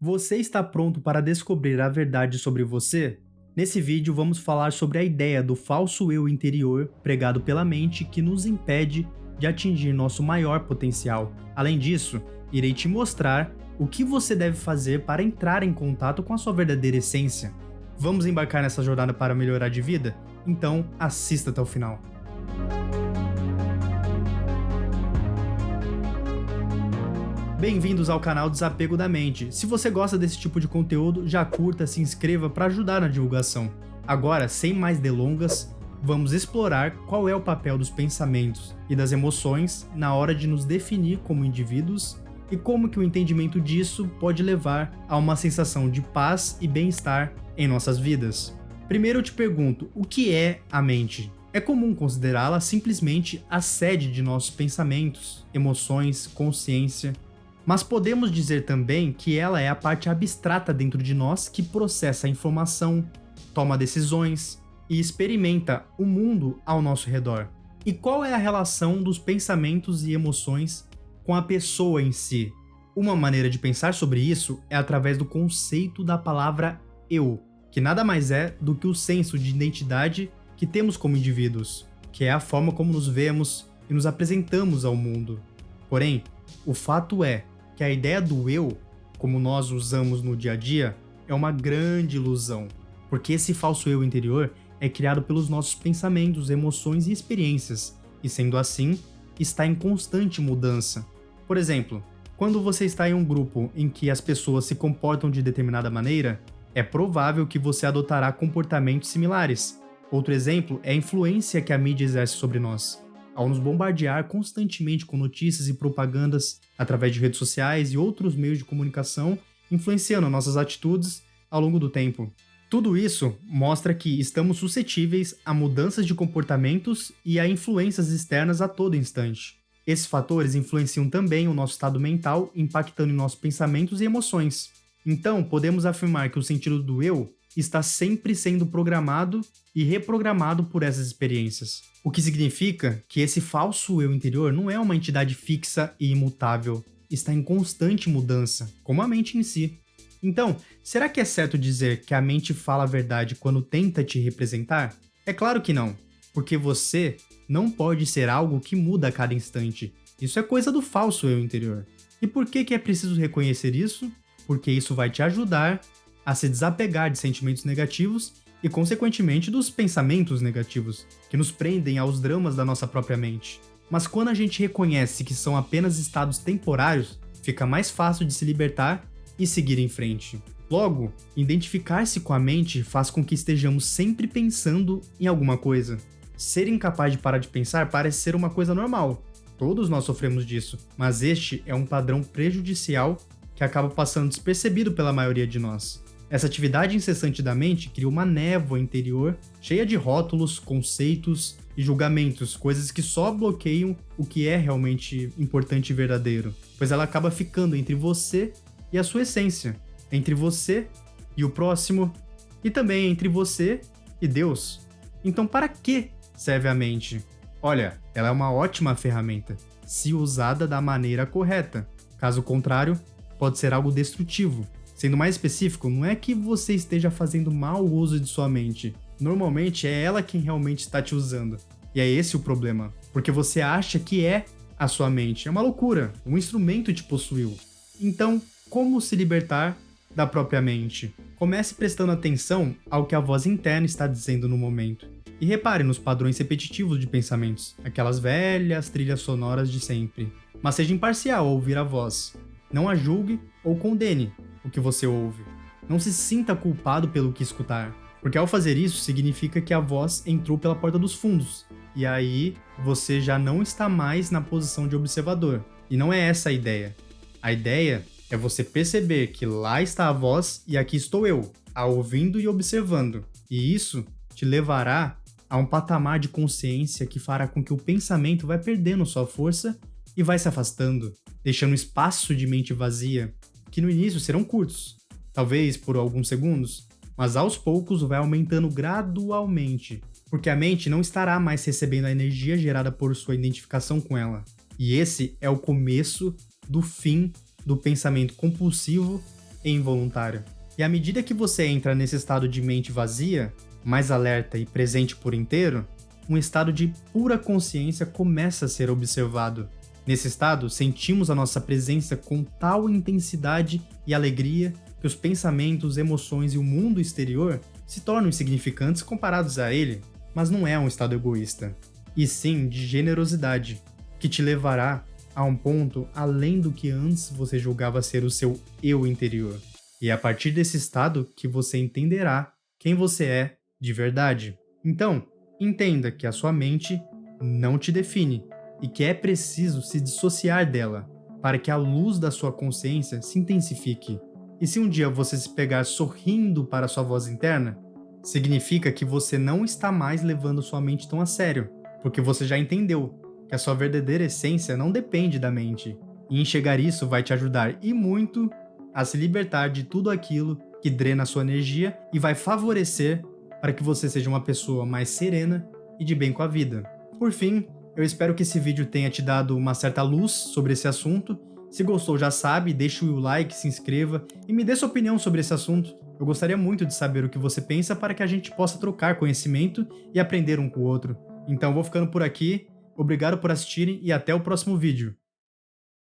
Você está pronto para descobrir a verdade sobre você? Nesse vídeo vamos falar sobre a ideia do falso eu interior pregado pela mente que nos impede de atingir nosso maior potencial. Além disso, irei te mostrar o que você deve fazer para entrar em contato com a sua verdadeira essência. Vamos embarcar nessa jornada para melhorar de vida? Então assista até o final. Bem-vindos ao canal Desapego da Mente. Se você gosta desse tipo de conteúdo, já curta, se inscreva para ajudar na divulgação. Agora, sem mais delongas, vamos explorar qual é o papel dos pensamentos e das emoções na hora de nos definir como indivíduos e como que o entendimento disso pode levar a uma sensação de paz e bem-estar em nossas vidas. Primeiro eu te pergunto, o que é a mente? É comum considerá-la simplesmente a sede de nossos pensamentos, emoções, consciência. Mas podemos dizer também que ela é a parte abstrata dentro de nós que processa a informação, toma decisões e experimenta o mundo ao nosso redor. E qual é a relação dos pensamentos e emoções com a pessoa em si? Uma maneira de pensar sobre isso é através do conceito da palavra eu, que nada mais é do que o senso de identidade que temos como indivíduos, que é a forma como nos vemos e nos apresentamos ao mundo. Porém, o fato é que a ideia do eu, como nós usamos no dia a dia, é uma grande ilusão, porque esse falso eu interior é criado pelos nossos pensamentos, emoções e experiências, e sendo assim, está em constante mudança. Por exemplo, quando você está em um grupo em que as pessoas se comportam de determinada maneira, é provável que você adotará comportamentos similares. Outro exemplo é a influência que a mídia exerce sobre nós, ao nos bombardear constantemente com notícias e propagandas através de redes sociais e outros meios de comunicação, influenciando nossas atitudes ao longo do tempo. Tudo isso mostra que estamos suscetíveis a mudanças de comportamentos e a influências externas a todo instante. Esses fatores influenciam também o nosso estado mental, impactando em nossos pensamentos e emoções. Então, podemos afirmar que o sentido do eu está sempre sendo programado e reprogramado por essas experiências. O que significa que esse falso eu interior não é uma entidade fixa e imutável, está em constante mudança, como a mente em si. Então, será que é certo dizer que a mente fala a verdade quando tenta te representar? É claro que não, porque você não pode ser algo que muda a cada instante. Isso é coisa do falso eu interior. E por que é preciso reconhecer isso? Porque isso vai te ajudar a se desapegar de sentimentos negativos e, consequentemente, dos pensamentos negativos, que nos prendem aos dramas da nossa própria mente. Mas quando a gente reconhece que são apenas estados temporários, fica mais fácil de se libertar e seguir em frente. Logo, identificar-se com a mente faz com que estejamos sempre pensando em alguma coisa. Ser incapaz de parar de pensar parece ser uma coisa normal. Todos nós sofremos disso, mas este é um padrão prejudicial que acaba passando despercebido pela maioria de nós. Essa atividade incessante da mente cria uma névoa interior cheia de rótulos, conceitos e julgamentos, coisas que só bloqueiam o que é realmente importante e verdadeiro, pois ela acaba ficando entre você e a sua essência, entre você e o próximo, e também entre você e Deus. Então, para que serve a mente? Olha, ela é uma ótima ferramenta, se usada da maneira correta. Caso contrário, pode ser algo destrutivo. Sendo mais específico, não é que você esteja fazendo mau uso de sua mente. Normalmente é ela quem realmente está te usando. E é esse o problema, porque você acha que é a sua mente. É uma loucura, um instrumento te possuiu. Então, como se libertar da própria mente? Comece prestando atenção ao que a voz interna está dizendo no momento. E repare nos padrões repetitivos de pensamentos, aquelas velhas trilhas sonoras de sempre. Mas seja imparcial ao ouvir a voz. Não a julgue ou condene o que você ouve. Não se sinta culpado pelo que escutar, porque ao fazer isso significa que a voz entrou pela porta dos fundos, e aí você já não está mais na posição de observador. E não é essa a ideia. A ideia é você perceber que lá está a voz e aqui estou eu, a ouvindo e observando. E isso te levará a um patamar de consciência que fará com que o pensamento vai perdendo sua força e vai se afastando, deixando um espaço de mente vazia, que no início serão curtos, talvez por alguns segundos, mas aos poucos vai aumentando gradualmente, porque a mente não estará mais recebendo a energia gerada por sua identificação com ela. E esse é o começo do fim do pensamento compulsivo e involuntário. E à medida que você entra nesse estado de mente vazia, mais alerta e presente por inteiro, um estado de pura consciência começa a ser observado. Nesse estado, sentimos a nossa presença com tal intensidade e alegria que os pensamentos, emoções e o mundo exterior se tornam insignificantes comparados a ele. Mas não é um estado egoísta, e sim de generosidade, que te levará a um ponto além do que antes você julgava ser o seu eu interior. E é a partir desse estado que você entenderá quem você é de verdade. Então, entenda que a sua mente não te define e que é preciso se dissociar dela para que a luz da sua consciência se intensifique. E se um dia você se pegar sorrindo para sua voz interna, significa que você não está mais levando sua mente tão a sério, porque você já entendeu que a sua verdadeira essência não depende da mente. E enxergar isso vai te ajudar e muito a se libertar de tudo aquilo que drena a sua energia e vai favorecer para que você seja uma pessoa mais serena e de bem com a vida. Por fim, eu espero que esse vídeo tenha te dado uma certa luz sobre esse assunto. Se gostou, já sabe, deixa o like, se inscreva e me dê sua opinião sobre esse assunto. Eu gostaria muito de saber o que você pensa para que a gente possa trocar conhecimento e aprender um com o outro. Então vou ficando por aqui, obrigado por assistirem e até o próximo vídeo.